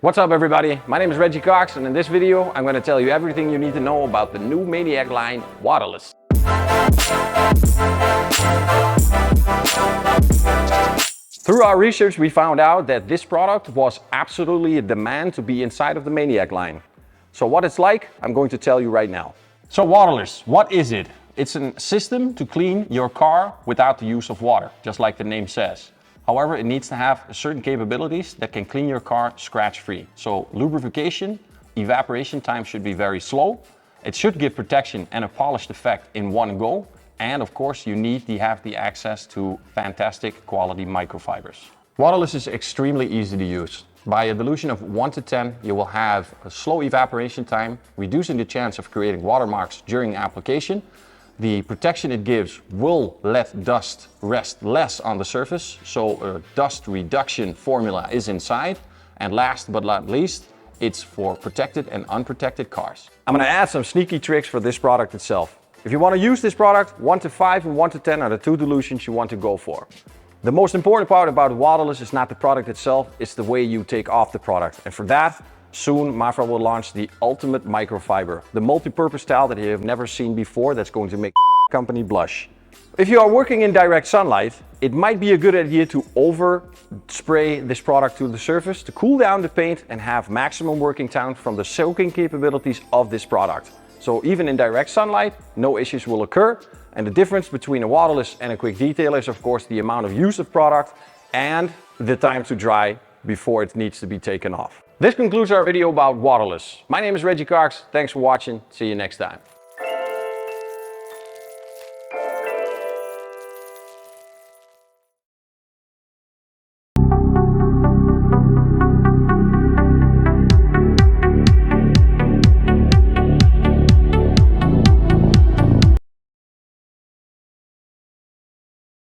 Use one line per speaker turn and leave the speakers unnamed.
What's up everybody, my name is Reggie Cox and in this video I'm going to tell you everything you need to know about the new Maniac line Waterless. Through our research we found out that this product was absolutely a demand to be inside of the Maniac line. So what it's like, I'm going to tell you right now. So Waterless, what is it? It's a system to clean your car without the use of water, just like the name says. However, it needs to have certain capabilities that can clean your car scratch-free. So lubrication, evaporation time should be very slow. It should give protection and a polished effect in one go. And of course, you need to have the access to fantastic quality microfibers. Waterless is extremely easy to use. By a dilution of 1 to 10, you will have a slow evaporation time, reducing the chance of creating watermarks during application. The protection it gives will let dust rest less on the surface, so a dust reduction formula is inside. And last but not least, it's for protected and unprotected cars. I'm going to add some sneaky tricks for this product itself. If you want to use this product, 1 to 5 and 1 to 10 are the two dilutions you want to go for. The most important part about Waterless is not the product itself, it's the way you take off the product. And for that, soon Mafra will launch the ultimate microfiber, the multi-purpose towel that you have never seen before that's going to make the company blush. If you are working in direct sunlight, it might be a good idea to over-spray this product to the surface to cool down the paint and have maximum working time from the soaking capabilities of this product. So even in direct sunlight, no issues will occur. And the difference between a Waterless and a quick detailer is of course the amount of use of product and the time to dry before it needs to be taken off. This concludes our video about Waterless. My name is Reggie Cox. Thanks for watching. See you next time.